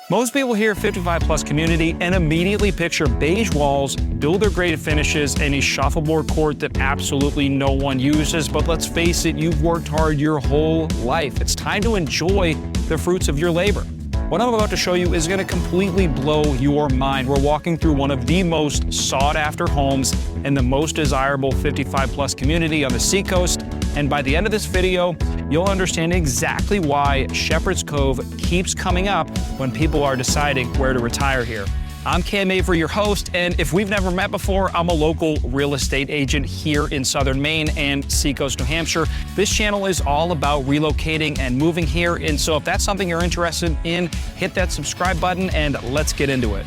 Most people hear 55 plus community and immediately picture beige walls, builder graded finishes, and a shuffleboard court that absolutely no one uses. But let's face it, you've worked hard your whole life. It's time to enjoy the fruits of your labor. What I'm about to show you is going to completely blow your mind. We're walking through one of the most sought after homes in the most desirable 55 plus community on the Seacoast. And by the end of this video, you'll understand exactly why Shepards Cove keeps coming up when people are deciding where to retire here. I'm Cam Avery, your host, and if we've never met before, I'm a local real estate agent here in southern Maine and Seacoast, New Hampshire. This channel is all about relocating and moving here, and so if that's something you're interested in, hit that subscribe button and let's get into it.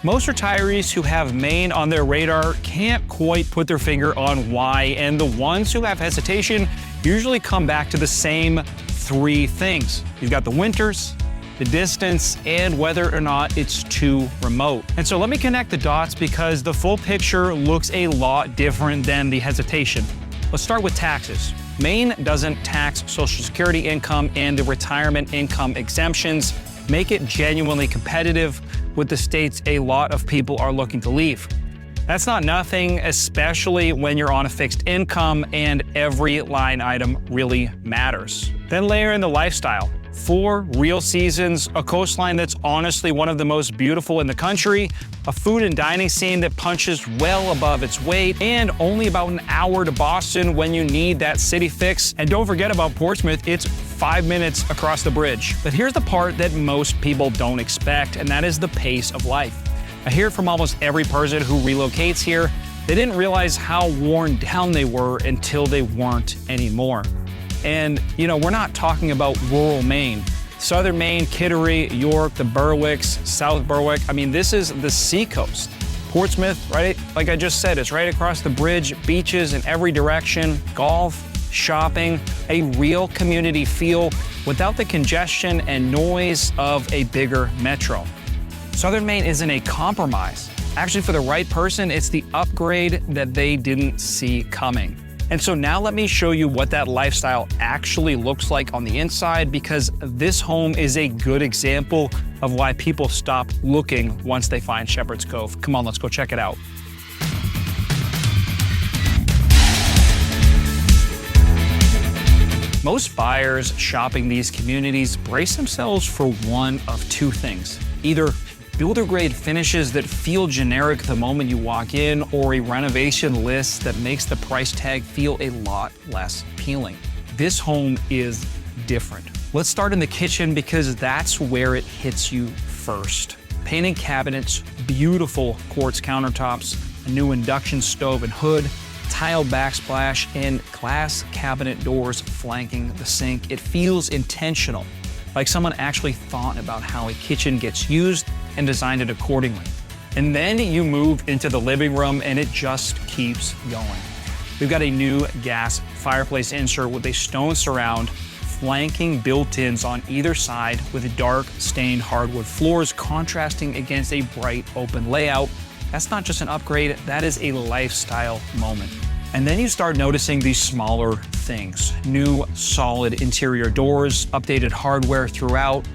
Most retirees who have Maine on their radar can't quite put their finger on why, and the ones who have hesitation usually come back to the same three things. You've got the winters, the distance, and whether or not it's too remote. And so let me connect the dots because the full picture looks a lot different than the hesitation. Let's start with taxes. Maine doesn't tax Social Security income, and the retirement income exemptions make it genuinely competitive with the states a lot of people are looking to leave. That's not nothing, especially when you're on a fixed income and every line item really matters. Then layer in the lifestyle. 4 real seasons, a coastline that's honestly one of the most beautiful in the country, a food and dining scene that punches well above its weight, and only about an hour to Boston when you need that city fix. And don't forget about Portsmouth, it's 5 minutes across the bridge. But here's the part that most people don't expect, and that is the pace of life. I hear it from almost every person who relocates here. They didn't realize how worn down they were until they weren't anymore. And, you know, we're not talking about rural Maine. Southern Maine, Kittery, York, the Berwicks, South Berwick. I mean, this is the Seacoast. Portsmouth, right? Like I just said, it's right across the bridge, beaches in every direction, golf, shopping, a real community feel without the congestion and noise of a bigger metro. Southern Maine isn't a compromise. Actually, for the right person, it's the upgrade that they didn't see coming. And so now let me show you what that lifestyle actually looks like on the inside, because this home is a good example of why people stop looking once they find Shepards Cove. Come on, let's go check it out. Most buyers shopping these communities brace themselves for one of two things. Either builder grade finishes that feel generic the moment you walk in, or a renovation list that makes the price tag feel a lot less appealing. This home is different. Let's start in the kitchen because that's where it hits you first. Painted cabinets, beautiful quartz countertops, a new induction stove and hood, tiled backsplash, and glass cabinet doors flanking the sink. It feels intentional, like someone actually thought about how a kitchen gets used and designed it accordingly. And then you move into the living room and it just keeps going. We've got a new gas fireplace insert with a stone surround, flanking built-ins on either side with dark stained hardwood floors contrasting against a bright open layout. That's not just an upgrade, that is a lifestyle moment. And then you start noticing these smaller things. New solid interior doors, updated hardware throughout,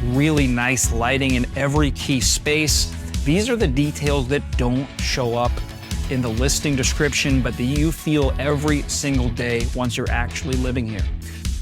really nice lighting in every key space. These are the details that don't show up in the listing description, but that you feel every single day once you're actually living here.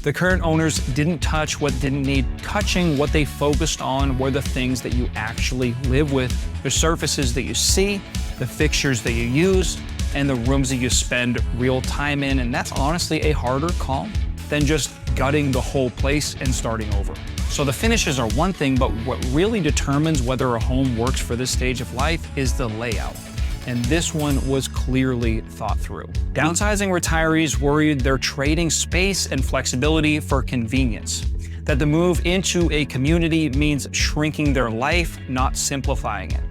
The current owners didn't touch what didn't need touching. What they focused on were the things that you actually live with, the surfaces that you see, the fixtures that you use, and the rooms that you spend real time in. And that's honestly a harder call than just gutting the whole place and starting over. So the finishes are one thing, but what really determines whether a home works for this stage of life is the layout. And this one was clearly thought through. Downsizing retirees worried they're trading space and flexibility for convenience, that the move into a community means shrinking their life, not simplifying it.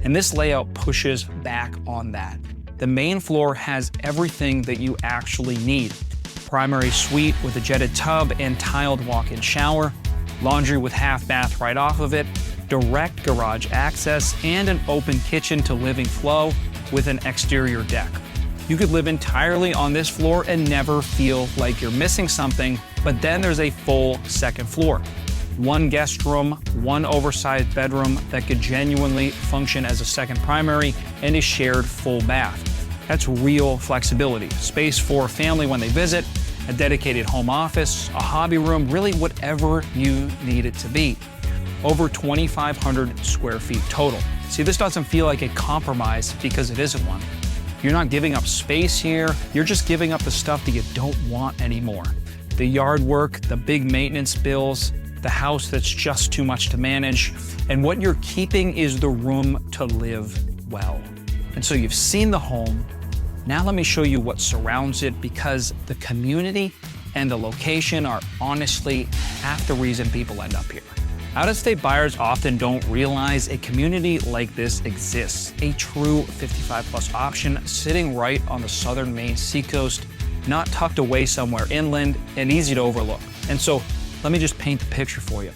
And this layout pushes back on that. The main floor has everything that you actually need. Primary suite with a jetted tub and tiled walk-in shower, laundry with half bath right off of it, direct garage access, and an open kitchen to living flow with an exterior deck. You could live entirely on this floor and never feel like you're missing something, but then there's a full second floor. one guest room, one oversized bedroom that could genuinely function as a second primary, and a shared full bath. That's real flexibility. Space for family when they visit, a dedicated home office, a hobby room, really whatever you need it to be. Over 2,500 square feet total. See, this doesn't feel like a compromise because it isn't one. You're not giving up space here, you're just giving up the stuff that you don't want anymore. The yard work, the big maintenance bills, the house that's just too much to manage, and what you're keeping is the room to live well. And so you've seen the home, now let me show you what surrounds it, because the community and the location are honestly half the reason people end up here. Out-of-state buyers often don't realize a community like this exists, a true 55+ option sitting right on the southern Maine seacoast, not tucked away somewhere inland and easy to overlook. And so let me just paint the picture for you.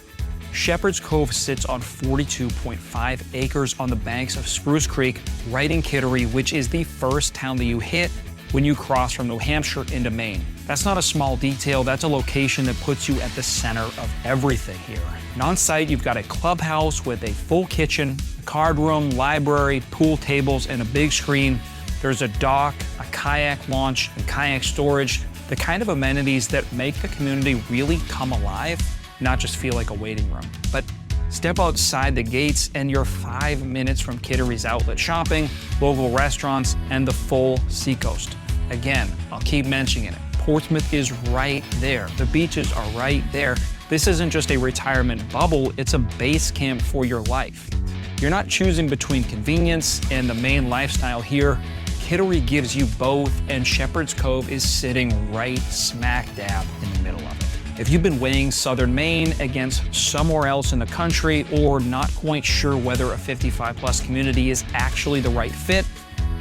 Shepards Cove sits on 42.5 acres on the banks of Spruce Creek, right in Kittery, which is the first town that you hit when you cross from New Hampshire into Maine. That's not a small detail, that's a location that puts you at the center of everything here. And on site, you've got a clubhouse with a full kitchen, a card room, library, pool tables, and a big screen. There's a dock, a kayak launch, and kayak storage, the kind of amenities that make the community really come alive, not just feel like a waiting room. But step outside the gates and you're 5 minutes from Kittery's outlet shopping, local restaurants, and the full Seacoast. Again, I'll keep mentioning it. Portsmouth is right there. The beaches are right there. This isn't just a retirement bubble, it's a base camp for your life. You're not choosing between convenience and the Maine lifestyle here. Kittery gives you both, and Shepards Cove is sitting right smack dab in the middle of it. If you've been weighing southern Maine against somewhere else in the country, or not quite sure whether a 55+ community is actually the right fit,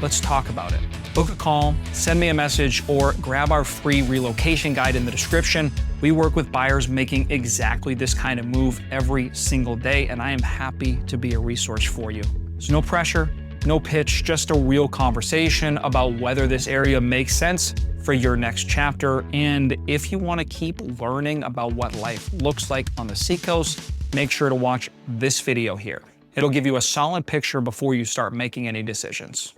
let's talk about it. Book a call, send me a message, or grab our free relocation guide in the description. We work with buyers making exactly this kind of move every single day, and I am happy to be a resource for you. There's no pressure, no pitch, just a real conversation about whether this area makes sense for your next chapter. And if you want to keep learning about what life looks like on the Seacoast, make sure to watch this video here. It'll give you a solid picture before you start making any decisions.